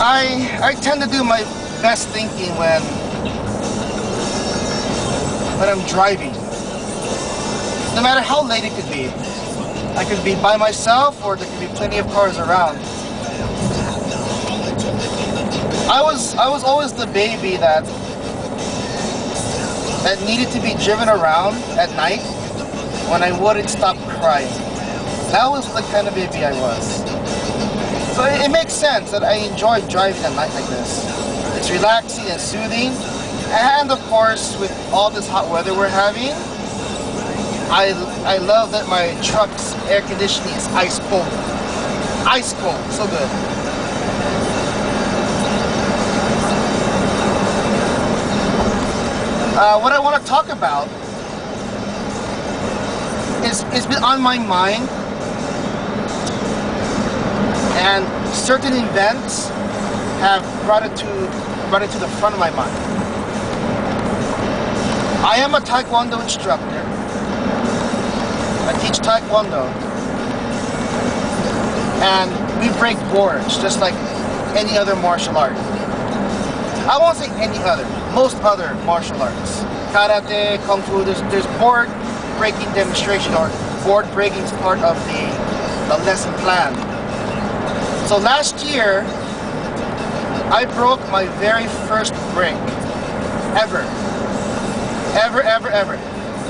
I tend to do my best thinking when I'm driving. No matter how late it could be. I could be by myself or there could be plenty of cars around. I was always the baby that needed to be driven around at night when I wouldn't stop crying. That was the kind of baby I was. So it makes sense that I enjoy driving at night like this. It's relaxing and soothing. And of course, with all this hot weather we're having, I love that my truck's air conditioning is ice cold. Ice cold, so good. What I want to talk about is it's been on my mind, and certain events have brought it to the front of my mind. I am a Taekwondo instructor. I teach Taekwondo, and we break boards just like any other martial art. I won't say any other, most other martial arts. Karate, Kung Fu, there's board breaking demonstration, or board breaking is part of the lesson plan. So last year, I broke my very first brick ever. Ever.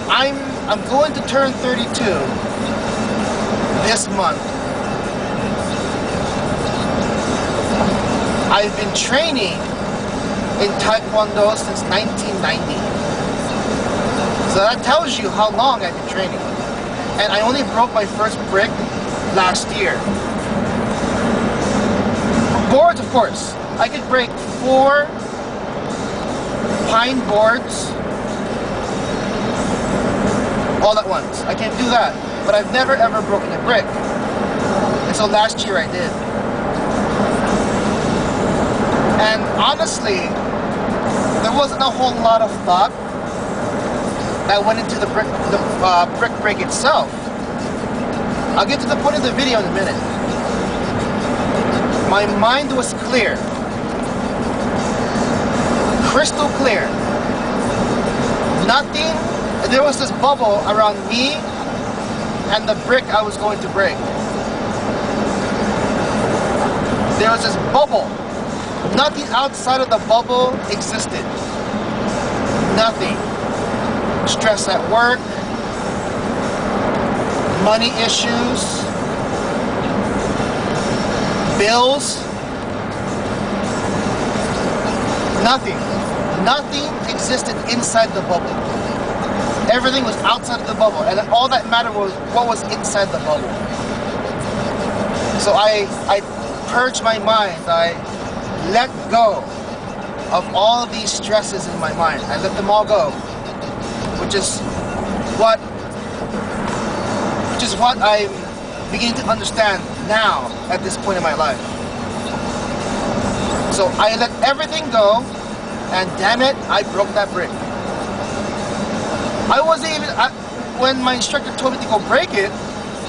I'm going to turn 32 this month. I've been training in Taekwondo since 1990. So that tells you how long I've been training. And I only broke my first brick last year. Boards, of course. I could break 4 pine boards all at once. I can do that. But I've never ever broken a brick. And so last year I did. And honestly, there wasn't a whole lot of thought that went into the brick break itself. I'll get to the point of the video in a minute. My mind was clear. Crystal clear. Nothing, there was this bubble around me and the brick I was going to break. There was this bubble. Nothing outside of the bubble existed. Nothing. Stress at work, money issues, bills, nothing. Nothing existed inside the bubble. Everything was outside of the bubble, and all that mattered was what was inside the bubble. So I purged my mind. I let go of all of these stresses in my mind. I let them all go, which is what I'm beginning to understand now at this point in my life. So I let everything go, and damn it, I broke that brick. I wasn't even, when my instructor told me to go break it,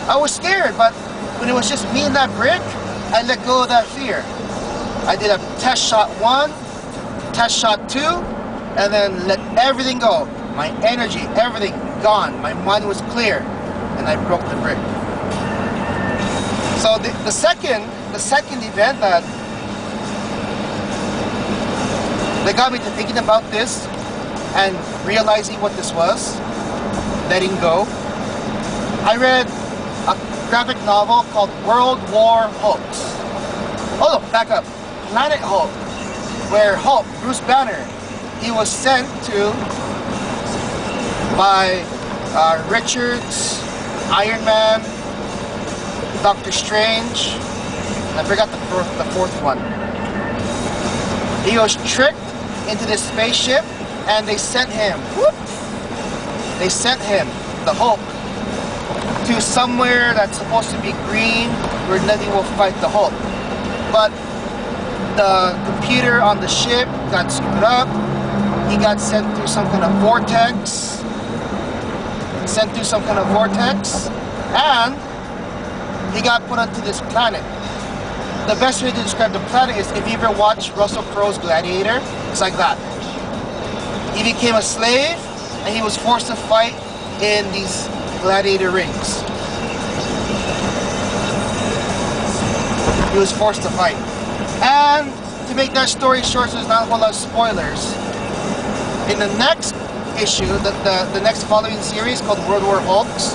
I was scared, but when it was just me and that brick, I let go of that fear. I did a test shot 1, test shot 2, and then let everything go. My energy, everything gone. My mind was clear, and I broke the brick. So the second event that got me to thinking about this and realizing what this was, letting go, I read a graphic novel called World War Hulk. Oh no, back up. Planet Hulk, where Hulk, Bruce Banner, he was sent to by Richards, Iron Man, Doctor Strange, I forgot the fourth one. He was tricked into this spaceship, and they sent him, they sent him, the Hulk, to somewhere that's supposed to be green, where nothing will fight the Hulk. But the computer on the ship got screwed up. He got sent through some kind of vortex. And he got put onto this planet. the best way to describe the planet is if you ever watch Russell Crowe's Gladiator, it's like that. He became a slave and he was forced to fight in these gladiator rings. He was forced to fight. And to make that story short, so there's not a whole lot of spoilers, in the next issue, the next following series called World War Hulks,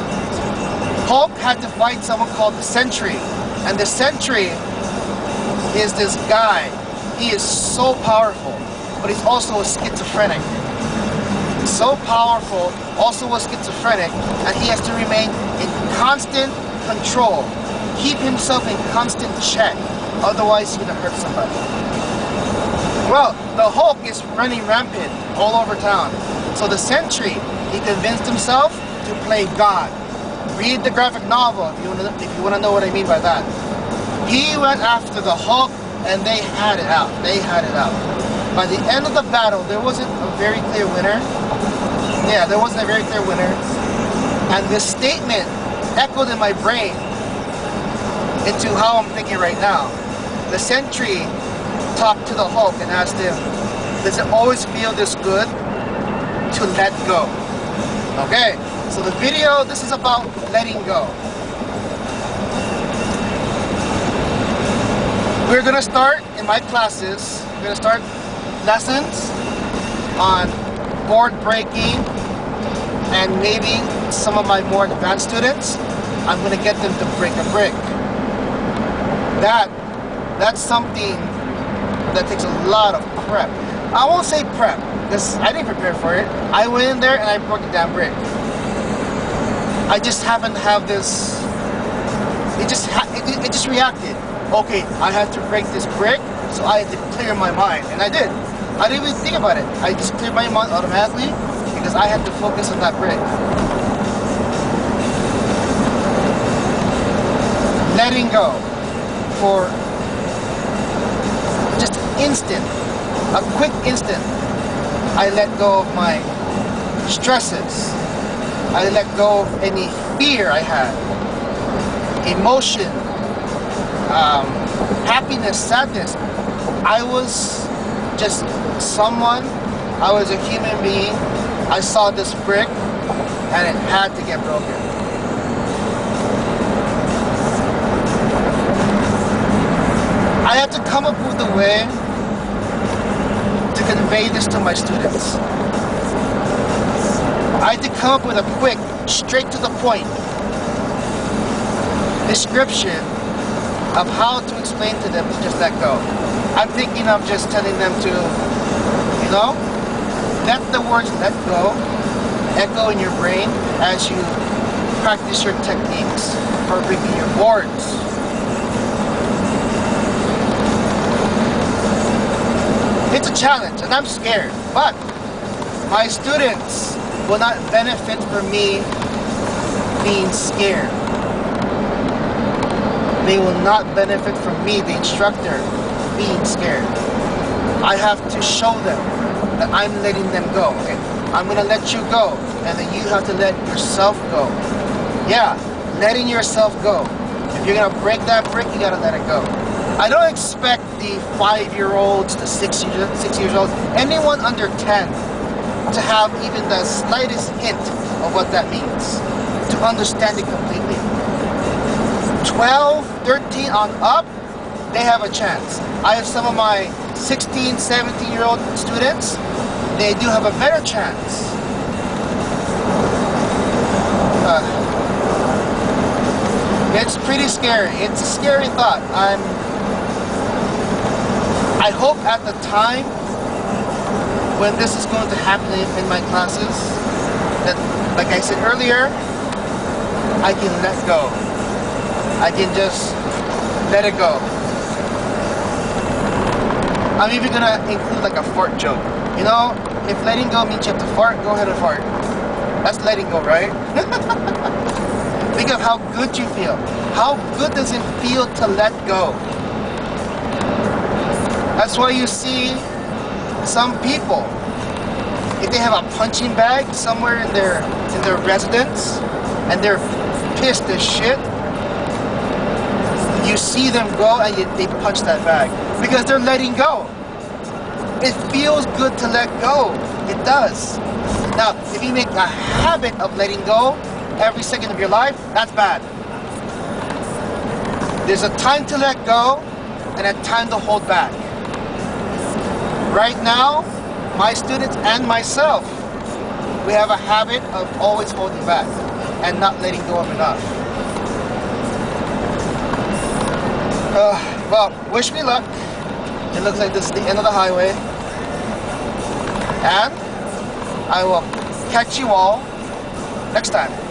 Hulk had to fight someone called the Sentry. And the Sentry is this guy. He is so powerful, but he's also a schizophrenic. So powerful, also a schizophrenic, and he has to remain in constant control. Keep himself in constant check, otherwise he's gonna hurt somebody. Well, the Hulk is running rampant all over town. So the Sentry, he convinced himself to play God. Read the graphic novel if you want to know what I mean by that. He went after the Hulk and they had it out. They had it out. By the end of the battle, there wasn't a very clear winner. Yeah, there wasn't a very clear winner. And this statement echoed in my brain into how I'm thinking right now. The Sentry talked to the Hulk and asked him, does it always feel this good to let go? Okay, so the video, this is about letting go. We're gonna start in my classes, we're gonna start lessons on board breaking, and maybe some of my more advanced students, I'm gonna get them to break a brick. That's something that takes a lot of prep. I won't say prep, because I didn't prepare for it. I went in there and I broke a damn brick. I just happened to have this, it just reacted. Okay, I have to break this brick, so I had to clear my mind, and I did. I didn't even think about it. I just cleared my mind automatically because I had to focus on that brick. Letting go for just instant, a quick instant. I let go of my stresses. I let go of any fear I had, emotion, happiness, sadness. I was just someone, I was a human being. I saw this brick and it had to get broken. I had to come up with a way to convey this to my students. I had to come up with a quick, straight to the point description of how to explain to them to just let go. I'm thinking of just telling them to, you know, let the words let go echo in your brain as you practice your techniques for breaking your boards. It's a challenge and I'm scared, but my students will not benefit from me being scared. They will not benefit from me, the instructor, being scared. I have to show them that I'm letting them go. Okay, I'm gonna let you go, and then you have to let yourself go. Yeah, letting yourself go. If you're gonna break that brick, you gotta let it go. I don't expect the 5-year-olds, the 6 years old, anyone under 10 to have even the slightest hint of what that means, to understand it completely. 12, 13 on up, they have a chance. I have some of my 16, 17-year-old students, they do have a better chance. It's pretty scary. It's a scary thought. I hope at the time when this is going to happen in my classes, that, like I said earlier, I can let go. I can just let it go. I'm even gonna include like a fart joke. You know, if letting go means you have to fart, go ahead and fart. That's letting go, right? Think of how good you feel. How good does it feel to let go? That's why you see some people, if they have a punching bag somewhere in their residence and they're pissed as shit, you see them go and they punch that bag because they're letting go. It feels good to let go. It does. Now, if you make a habit of letting go every second of your life, that's bad. There's a time to let go and a time to hold back. Right now, my students and myself, we have a habit of always holding back and not letting go of enough. Well, wish me luck. It looks like this is the end of the highway. And I will catch you all next time.